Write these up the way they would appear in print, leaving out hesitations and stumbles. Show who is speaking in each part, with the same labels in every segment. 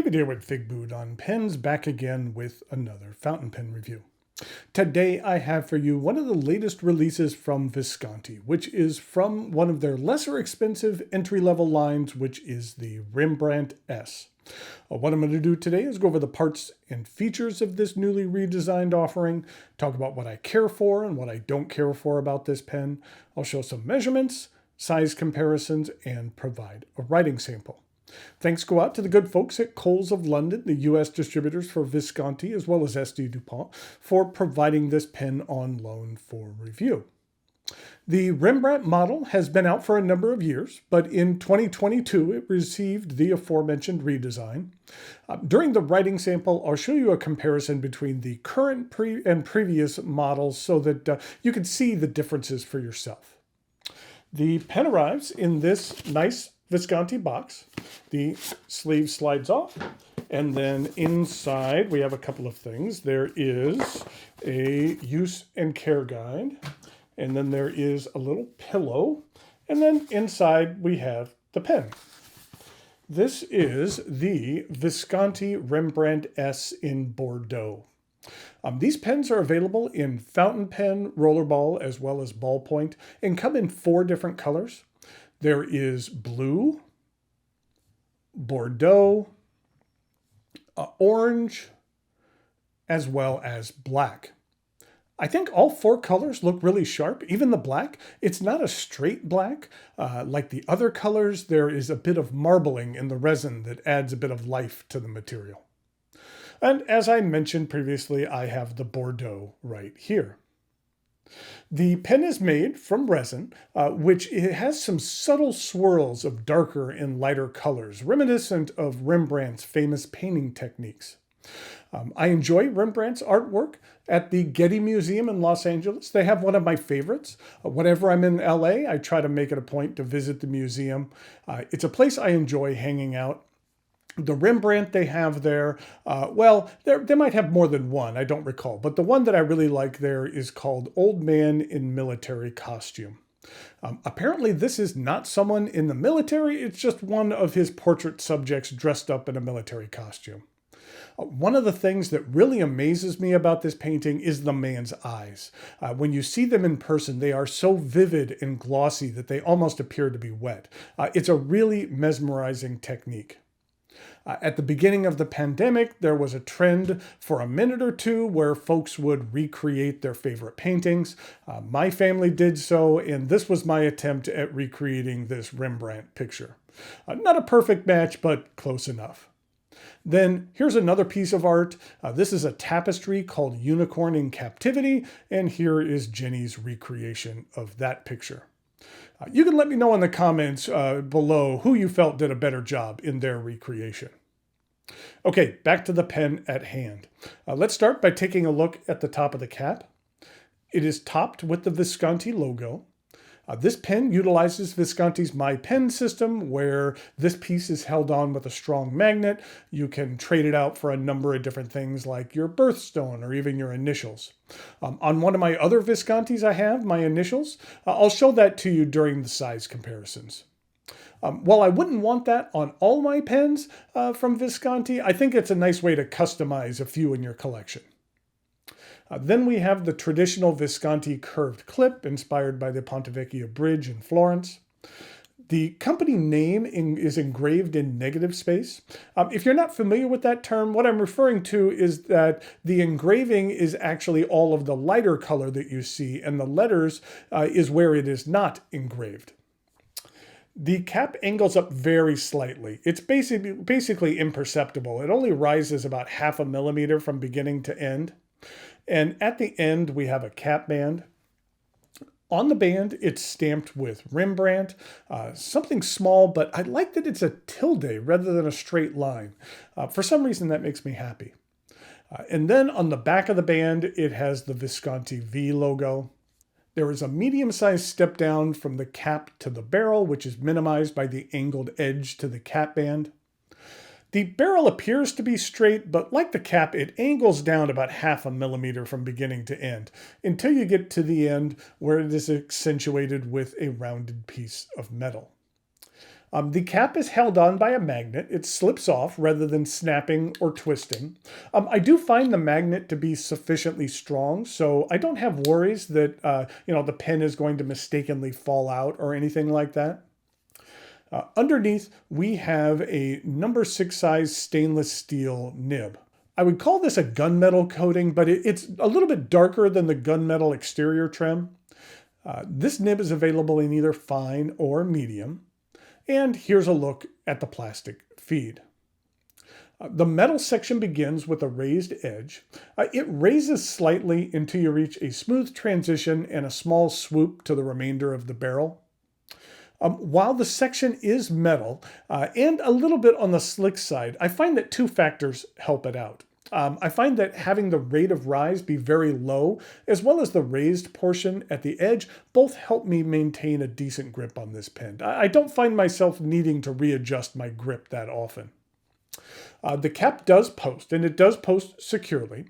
Speaker 1: David here with Figboot on Pens, back again with another fountain pen review. Today I have for you one of the latest releases from Visconti, which is from one of their lesser expensive entry-level lines, which is the Rembrandt S. What I'm going to do today is go over the parts and features of this newly redesigned offering, talk about what I care for and what I don't care for about this pen. I'll show some measurements, size comparisons, and provide a writing sample. Thanks go out to the good folks at Coles of London, the U.S. distributors for Visconti, as well as SD DuPont, for providing this pen on loan for review. The Rembrandt model has been out for a number of years, but in 2022 it received the aforementioned redesign. During the writing sample, I'll show you a comparison between the current and previous models so that you can see the differences for yourself. The pen arrives in this nice Visconti box. The sleeve slides off, and then inside we have a couple of things. There is a use and care guide, and then there is a little pillow, and then inside we have the pen. This is the Visconti Rembrandt S in Bordeaux. These pens are available in fountain pen, rollerball, as well as ballpoint, and come in 4 different colors. There is blue, Bordeaux, orange, as well as black. I think all 4 colors look really sharp, even the black. It's not a straight black. Like the other colors, there is a bit of marbling in the resin that adds a bit of life to the material. And as I mentioned previously, I have the Bordeaux right here. The pen is made from resin, which it has some subtle swirls of darker and lighter colors, reminiscent of Rembrandt's famous painting techniques. I enjoy Rembrandt's artwork at the Getty Museum in Los Angeles. They have one of my favorites. Whenever I'm in LA, I try to make it a point to visit the museum. It's a place I enjoy hanging out. The Rembrandt they have there, well, they might have more than one, I don't recall. But the one that I really like there is called Old Man in Military Costume. Apparently this is not someone in the military, it's just one of his portrait subjects dressed up in a military costume. One of the things that really amazes me about this painting is the man's eyes. When you see them in person, they are so vivid and glossy that they almost appear to be wet. It's a really mesmerizing technique. At the beginning of the pandemic, there was a trend for a minute or two where folks would recreate their favorite paintings. My family did so, and this was my attempt at recreating this Rembrandt picture. Not a perfect match, but close enough. Then here's another piece of art. This is a tapestry called Unicorn in Captivity, and here is Jenny's recreation of that picture. You can let me know in the comments below who you felt did a better job in their recreation. Okay, back to the pen at hand. Let's start by taking a look at the top of the cap. It is topped with the Visconti logo. This pen utilizes Visconti's My Pen system, where this piece is held on with a strong magnet. You can trade it out for a number of different things like your birthstone or even your initials. On one of my other Viscontis I have, my initials, I'll show that to you during the size comparisons. While I wouldn't want that on all my pens from Visconti, I think it's a nice way to customize a few in your collection. Then we have the traditional Visconti curved clip inspired by the Ponte Vecchio Bridge in Florence. The company name is engraved in negative space. If you're not familiar with that term, what I'm referring to is that the engraving is actually all of the lighter color that you see, and the letters is where it is not engraved. The cap angles up very slightly. It's basically imperceptible. It only rises about 0.5 millimeter from beginning to end. And at the end, we have a cap band. On the band, it's stamped with Rembrandt, something small, but I like that it's a tilde rather than a straight line. For some reason, that makes me happy. And then on the back of the band, it has the Visconti V logo. There is a medium-sized step down from the cap to the barrel, which is minimized by the angled edge to the cap band. The barrel appears to be straight, but like the cap, it angles down about 0.5 millimeter from beginning to end, until you get to the end where it is accentuated with a rounded piece of metal. The cap is held on by a magnet. It slips off rather than snapping or twisting. I do find the magnet to be sufficiently strong, so I don't have worries that the pen is going to mistakenly fall out or anything like that. Underneath, we have a number 6 size stainless steel nib. I would call this a gunmetal coating, but it's a little bit darker than the gunmetal exterior trim. This nib is available in either fine or medium. And here's a look at the plastic feed. The metal section begins with a raised edge. It raises slightly until you reach a smooth transition and a small swoop to the remainder of the barrel. While the section is metal and a little bit on the slick side, I find that 2 factors help it out. I find that having the rate of rise be very low, as well as the raised portion at the edge, both help me maintain a decent grip on this pen. I don't find myself needing to readjust my grip that often. The cap does post, and it does post securely.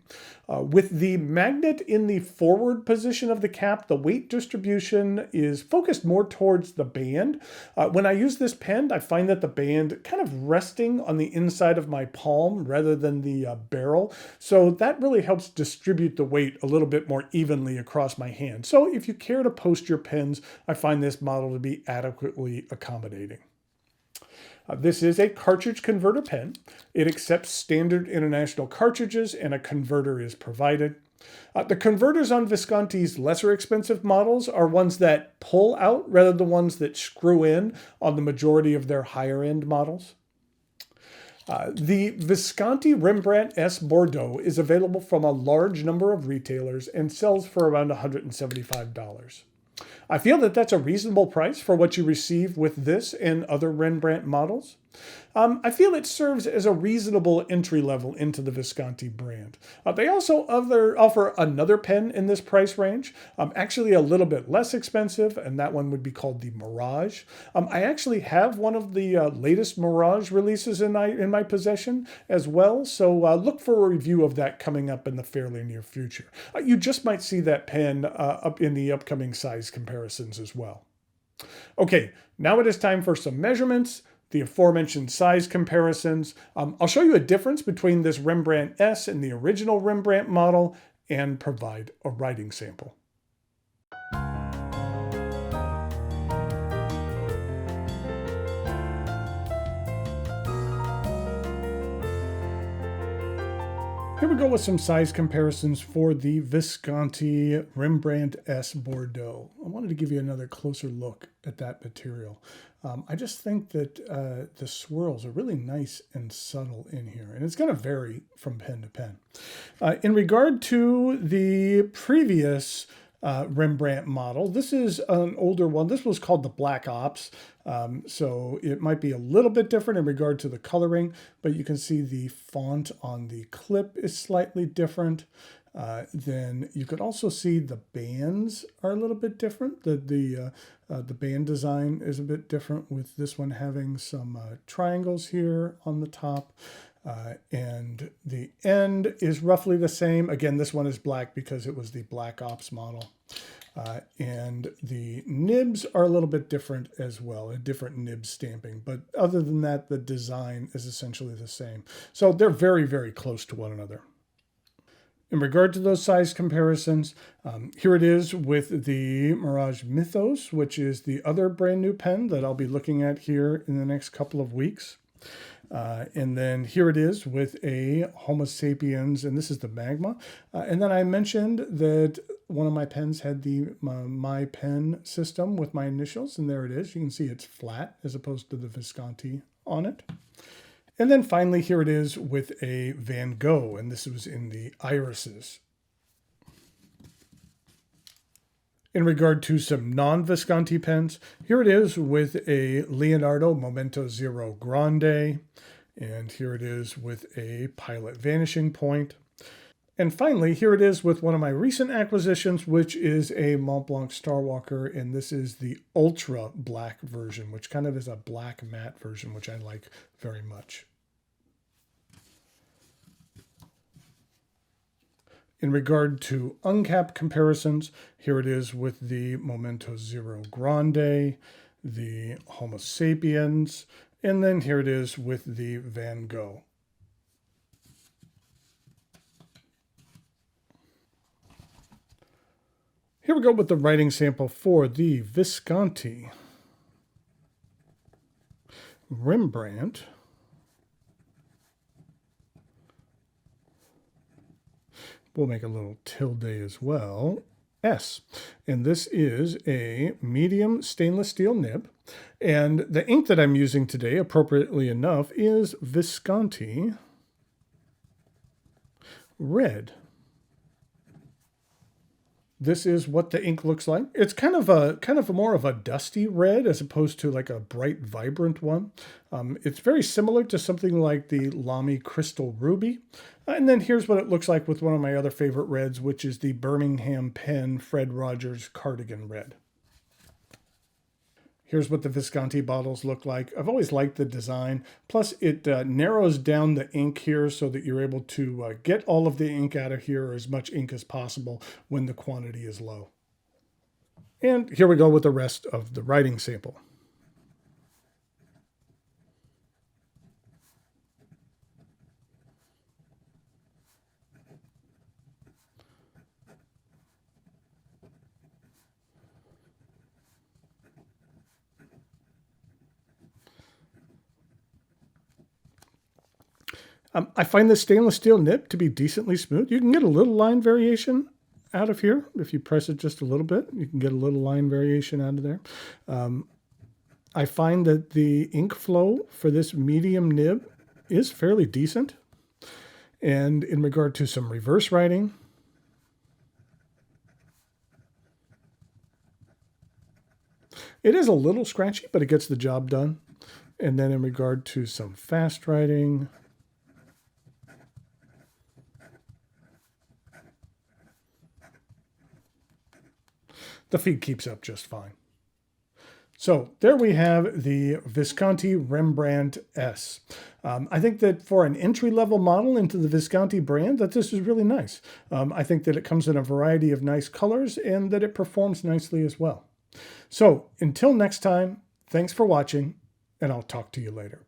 Speaker 1: With the magnet in the forward position of the cap, the weight distribution is focused more towards the band. When I use this pen, I find that the band kind of resting on the inside of my palm rather than the barrel. So that really helps distribute the weight a little bit more evenly across my hand. So if you care to post your pens, I find this model to be adequately accommodating. This is a cartridge converter pen. It accepts standard international cartridges and a converter is provided. The converters on Visconti's lesser expensive models are ones that pull out rather than ones that screw in on the majority of their higher end models. The Visconti Rembrandt S Bordeaux is available from a large number of retailers and sells for around $175. I feel that that's a reasonable price for what you receive with this and other Rembrandt models. I feel it serves as a reasonable entry level into the Visconti brand. They also offer another pen in this price range, actually a little bit less expensive, and that one would be called the Mirage. I actually have one of the latest Mirage releases in my possession as well, so look for a review of that coming up in the fairly near future. You just might see that pen up in the upcoming size comparisons as well. Okay, now it is time for some measurements, the aforementioned size comparisons. I'll show you a difference between this Rembrandt S and the original Rembrandt model and provide a writing sample. Here we go with some size comparisons for the Visconti Rembrandt S Bordeaux. I wanted to give you another closer look at that material. I just think that the swirls are really nice and subtle in here, and it's going to vary from pen to pen. In regard to the previous Rembrandt model, this is an older one. This was called the Black Ops, so it might be a little bit different in regard to the coloring, but you can see the font on the clip is slightly different. Then you could also see the bands are a little bit different. The band design is a bit different, with this one having some triangles here on the top. And the end is roughly the same. Again, this one is black because it was the Black Ops model. And the nibs are a little bit different as well, a different nib stamping. But other than that, the design is essentially the same. So they're very, very close to one another. In regard to those size comparisons, here it is with the Mirage Mythos, which is the other brand new pen that I'll be looking at here in the next couple of weeks. And then here it is with a Homo sapiens, and this is the Magma. And then I mentioned that one of my pens had the My Pen system with my initials, and there it is. You can see it's flat as opposed to the Visconti on it. And then finally, here it is with a Van Gogh, and this was in the irises. In regard to some non-Visconti pens, here it is with a Leonardo Momento Zero Grande, and here it is with a Pilot Vanishing Point. And finally, here it is with one of my recent acquisitions, which is a Montblanc Starwalker, and this is the Ultra Black version, which kind of is a black matte version, which I like very much. In regard to uncapped comparisons, here it is with the Momento Zero Grande, the Homo sapiens, and then here it is with the Van Gogh. Here we go with the writing sample for the Visconti Rembrandt We'll make a little tilde as well. S. And this is a medium stainless steel nib. And the ink that I'm using today, appropriately enough, is Visconti Red. This is what the ink looks like. It's kind of a more of a dusty red as opposed to like a bright, vibrant one. It's very similar to something like the Lamy Crystal Ruby. And then here's what it looks like with one of my other favorite reds, which is the Birmingham Pen Fred Rogers Cardigan Red. Here's what the Visconti bottles look like. I've always liked the design. Plus, it narrows down the ink here so that you're able to get all of the ink out of here, or as much ink as possible, when the quantity is low. And here we go with the rest of the writing sample. I find the stainless steel nib to be decently smooth. You can get a little line variation out of here. If you press it just a little bit, you can get a little line variation out of there. I find that the ink flow for this medium nib is fairly decent. And in regard to some reverse writing, it is a little scratchy, but it gets the job done. And then in regard to some fast writing, the feed keeps up just fine. So there we have the Visconti Rembrandt S. I think that for an entry-level model into the Visconti brand, that this is really nice. I think that it comes in a variety of nice colors and that it performs nicely as well. So until next time, thanks for watching, and I'll talk to you later.